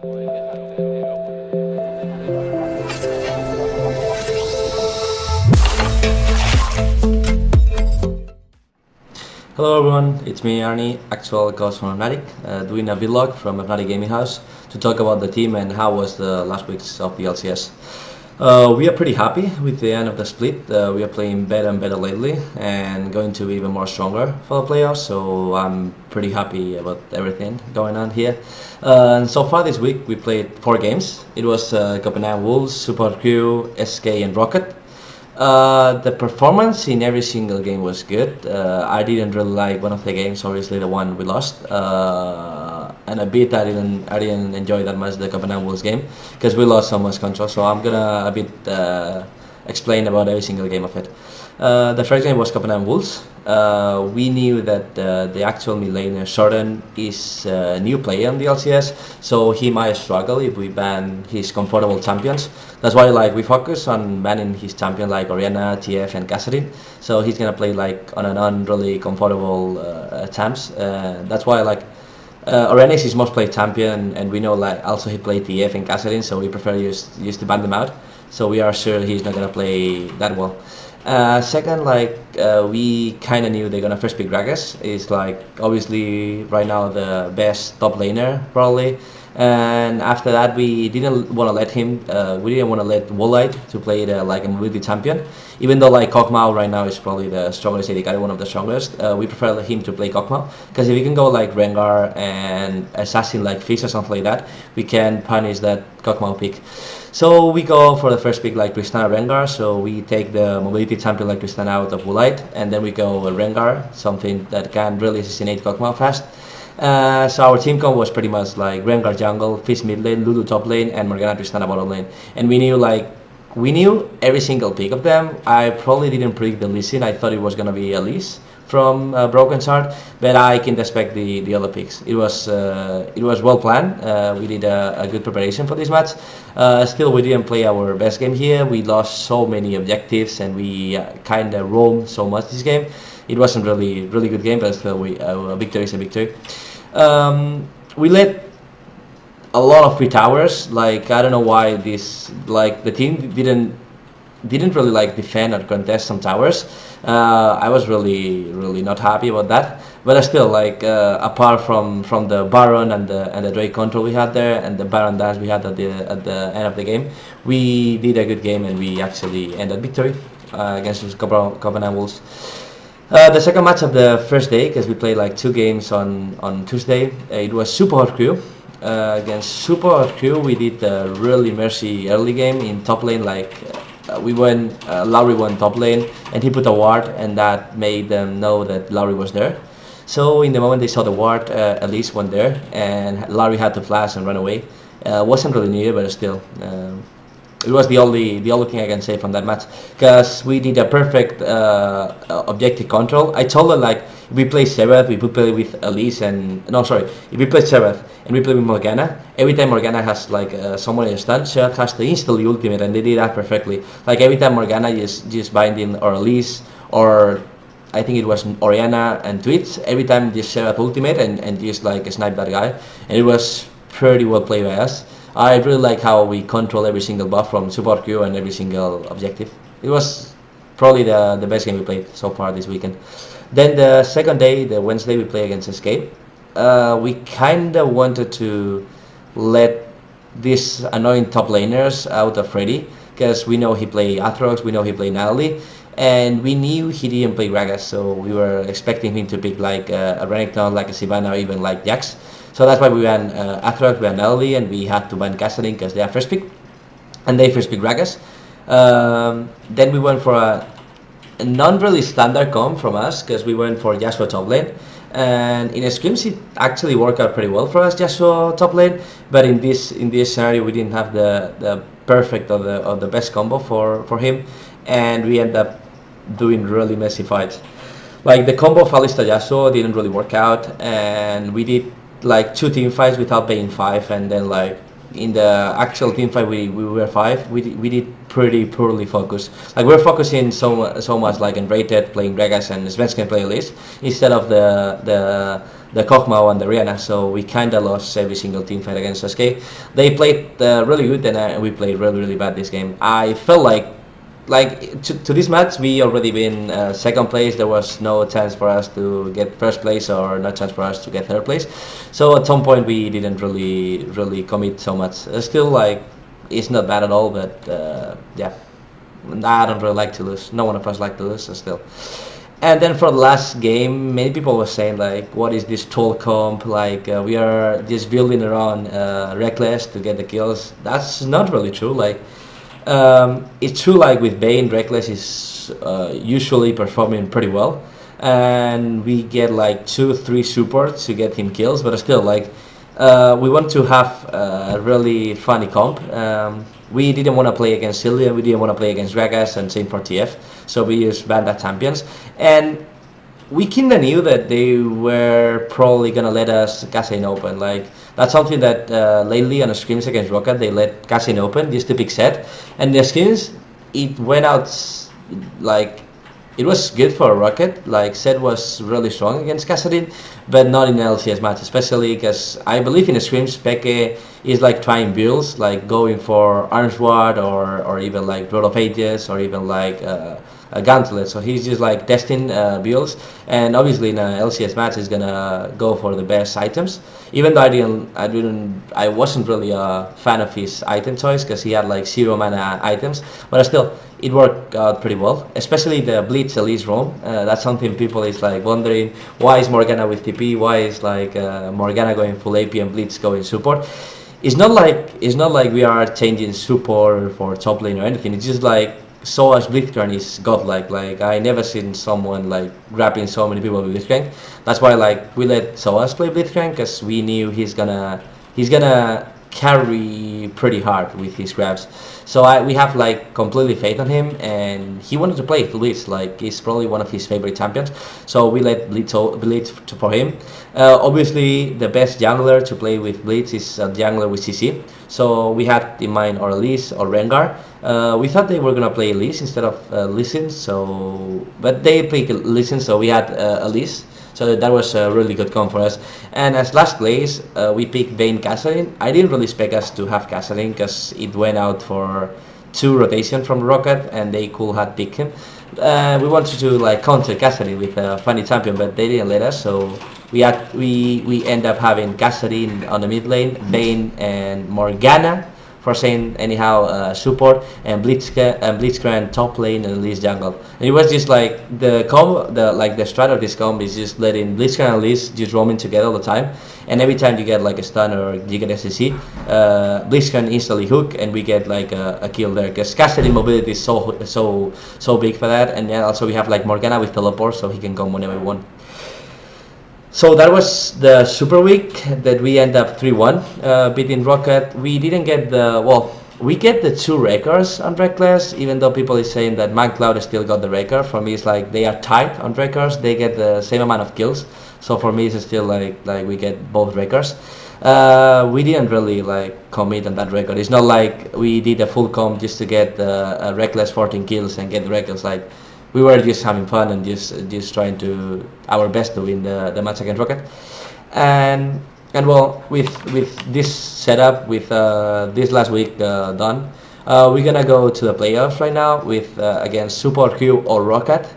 Hello everyone, it's me Araneae, actual coach from Fnatic, doing a vlog from Fnatic Gaming House to talk about the team and how was the last weeks of the LCS. We are pretty happy with the end of the split. We are playing better and better lately and going to be even more stronger for the playoffs, so I'm pretty happy about everything going on here. And so far this week we played 4 games. It was Copenhagen Wolves, Super Crew, SK and Rocket. The performance in every single game was good. I didn't really like one of the games, obviously the one we lost, and a bit I didn't enjoy that much the Copenhagen Wolves game because we lost so much control. So I'm gonna a bit explain about every single game of it. The first game was Copenhagen Wolves. We knew that the actual mid laner Jordan is a new player on the LCS, so he might struggle if we ban his comfortable champions. That's why we focus on banning his champion like Orianna, TF and Kassadin. So he's gonna play on an unreally comfortable champs. That's why Araneae is his most played champion, and we know also he played TF and Kassadin, so we prefer just to ban them out. So we are sure he's not gonna play that well. Second, we kind of knew they're gonna first pick Gragas. It's obviously right now the best top laner probably. And after that, we didn't want to let him. We didn't want to let Woolite to play a mobility champion, even though Kog'Maw right now is probably the strongest AD carry, one of the strongest. We prefer him to play Kog'Maw because if we can go Rengar and assassin Fizz or something like that, we can punish that Kog'Maw pick. So we go for the first pick Tristana Rengar. So we take the mobility champion Tristana out of Woolite, and then we go Rengar, something that can really assassinate Kog'Maw fast. So our team comp was pretty much Rengar jungle, Fizz mid lane, Lulu top lane, and Morgana Tristana bottom lane. And we knew every single pick of them. I probably didn't predict the Lee Sin. I thought it was gonna be Elise from Broken Sword, but I can respect the other picks. It was well planned. We did a good preparation for this match. Still, we didn't play our best game here. We lost so many objectives, and we kind of roamed so much this game. It wasn't really good game, but still, a victory is a victory. We let a lot of free towers. I don't know why the team didn't really defend or contest some towers. I was really not happy about that. But still, apart from the Baron and the Drake control we had there and the Baron dash we had at the end of the game, we did a good game and we actually ended victory against Copenhagen Wolves. The second match of the first day, because we played 2 games on Tuesday, it was Super Hot Crew. Against Super Hot Crew, we did a really messy early game in top lane. Lowry won top lane, and he put a ward, and that made them know that Lowry was there. So in the moment they saw the ward, Elise went there, and Lowry had to flash and run away. Wasn't really needed, but still. It was the only thing I can say from that match, because we did a perfect objective control. I told her if we play Seraph, we would play with Elise if we play Seraph and we play with Morgana, every time Morgana has someone in stun, Seraph has to instantly ultimate, and they did that perfectly. Every time Morgana just binding or Elise or I think it was Orianna and Twitch, every time just Seraph ultimate and just snipe that guy, and it was pretty well played by us. I really like how we control every single buff from support queue and every single objective. It was probably the best game we played so far this weekend. Then the second day, the Wednesday, we play against Escape. We kind of wanted to let these annoying top laners out of Freddy, because we know he play Atrox, we know he play Natalie, and we knew he didn't play Gragas, so we were expecting him to pick a Renekton, a Sivana, or even Jax. So that's why we ran Atrox, we ran Natalie, and we had to ban Kassadin because they are first pick, and they first pick Gragas. Then we went for a non-really standard comp from us, because we went for Yasuo top lane, and in scrims it actually worked out pretty well for us, Yasuo top lane, but in this scenario we didn't have the perfect or the best combo for him, and we ended up doing really messy fights. The combo of Alistar Yasuo didn't really work out, and we did 2 team fights without paying 5, and then in the actual team fight we were 5. We did pretty poorly focused. Like we're focusing so much like in Rated playing Gragas and Svensken play list instead of the Kokmao and the Araneae, so we kind of lost every single team fight against SK. They played really good, and we played really bad this game. I felt like to this match we already been second place. There was no chance for us to get first place or no chance for us to get third place. So at some point we didn't really commit so much. Still, like, it's not bad at all, but yeah, I don't really like to lose. No one of us like to lose, so still. And then for the last game, many people were saying like, what is this troll comp? Like we are just building around Reckless to get the kills. That's not really true. Like it's true, like with Bane, Reckless is usually performing pretty well, and we get like 2-3 supports to get him kills, but still, like we want to have a really funny comp. We didn't want to play against Sylvia, we didn't want to play against Gragas, and same for TF, so we used Bandit champions, and we kinda knew that they were probably gonna let us Cassin open. Like that's something that lately on the scrims against Rocket they let Cassin open just to pick set, and the scrims it went out like it was good for Rocket. Like Set was really strong against Kassadin, but not in an LCS match, especially because I believe in the scrims Peke is like trying builds, like going for Armsward or even like Blood of Ages or even like a Gauntlet. So he's just like testing builds, and obviously in an LCS match he's gonna go for the best items. Even though I wasn't really a fan of his item choice because he had like 0 mana items, but still it worked out pretty well, especially the Blitz Elise roam. That's something people is like wondering, why is Morgana with TP, why is like Morgana going full AP and Blitz going support. It's not like we are changing support for top lane or anything. It's just like Soa's Blitzcrank is godlike. Like I never seen someone like grabbing so many people with Blitzcrank. That's why like we let Soas play Blitzcrank, because we knew he's gonna carry pretty hard with his grabs. So we have like completely faith on him, and he wanted to play Blitz. Like he's probably one of his favorite champions. So we let Blitz for him. Obviously, the best jungler to play with Blitz is a jungler with CC. So we had in mind or Elise or Rengar. We thought they were gonna play Elise instead of Listen. So, but they played Listen, so we had Elise. So that was a really good comp for us. And as last place, we picked Vayne Kassadin. I didn't really expect us to have Kassadin because it went out for 2 rotation from Rocket, and they could have picked him. We wanted to like counter Kassadin with a funny champion, but they didn't let us. So we end up having Kassadin on the mid lane, Vayne and Morgana for saying anyhow support, and Blitzcrank top lane and Elise jungle. And it was just like the strat of this comp is just letting Blitzcrank and Elise just roaming together all the time, and every time you get like a stun or you get SCC, Blitzcrank instantly hook and we get like a kill there, because Kassadin mobility is so big for that, and then also we have like Morgana with teleport, so he can come whenever we want. So that was the Super Week that we end up 3-1 beating Rocket. We didn't get we get the 2 records on Reckless, even though people is saying that McCloud still got the record. For me, it's like they are tied on records. They get the same amount of kills. So for me, it's still like we get both records. We didn't really like commit on that record. It's not like we did a full comp just to get a Reckless 14 kills and get the records. Like, we were just having fun and just trying to our best to win the match against Rocket, and well, with this setup, with this last week done, we're gonna go to the playoffs right now with against Support Crew or Rocket.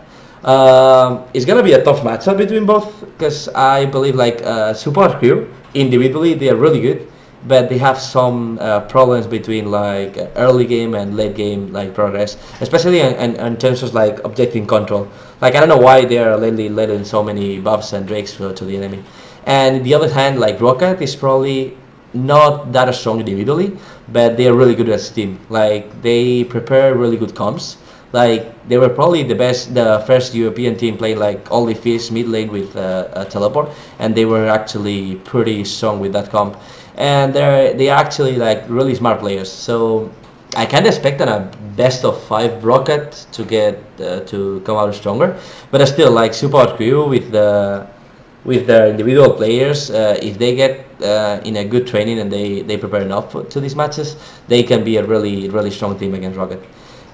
It's gonna be a tough matchup between both, because I believe like Support Crew individually they are really good, but they have some problems between like early game and late game like progress, especially in terms of like objective control. Like I don't know why they are lately letting so many buffs and drakes to the enemy. And the other hand, like Rocket is probably not that strong individually, but they are really good as a team. Like they prepare really good comps. Like they were probably the first European team playing like only fish mid lane with a teleport, and they were actually pretty strong with that comp. And they are actually like really smart players. So I kind of expect on a best of 5 Rocket to get to come out stronger. But still, like Support Crew with their individual players, if they get in a good training and they prepare enough to these matches, they can be a really strong team against Rocket.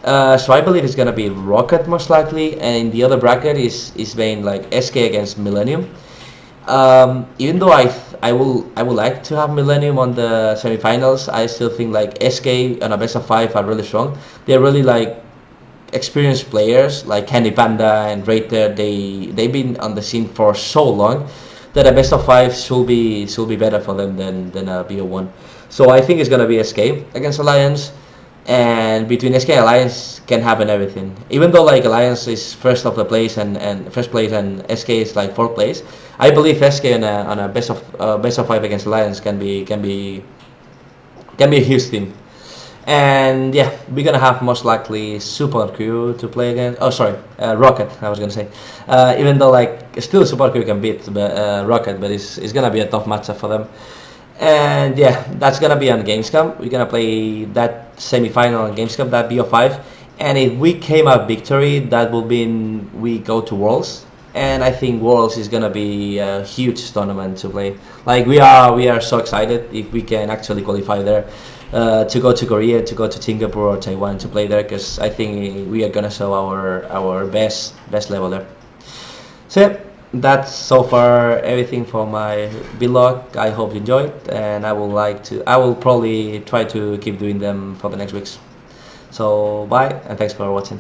So I believe it's gonna be Rocket most likely, and in the other bracket is being like SK against Millennium. Even though I would like to have Millennium on the semifinals, I still think like SK on a best of 5 are really strong. They're really like experienced players like Candy Panda and Raider. They've been on the scene for so long that a best of 5 should be better for them than a BO1. So I think it's gonna be SK against Alliance, and between SK and Alliance can happen everything. Even though like Alliance is first of the place and first place and SK is like 4th place, I believe SK on a best of 5 against Alliance can be a huge team. And yeah, we're gonna have most likely Super Crew to play against. Oh, sorry, Rocket. I was gonna say, even though like still Super Crew can beat Rocket, but it's gonna be a tough matchup for them. And yeah, that's gonna be on Gamescom. We're gonna play that semi-final on Gamescom, that BO5. And if we came out victory, that will mean we go to Worlds. And I think Worlds is gonna be a huge tournament to play. Like we are so excited if we can actually qualify there. To go to Korea, to go to Singapore or Taiwan to play there, because I think we are gonna show our best level there. So yeah, that's so far everything for my vlog. I hope you enjoyed, and I will probably try to keep doing them for the next weeks. So bye, and thanks for watching.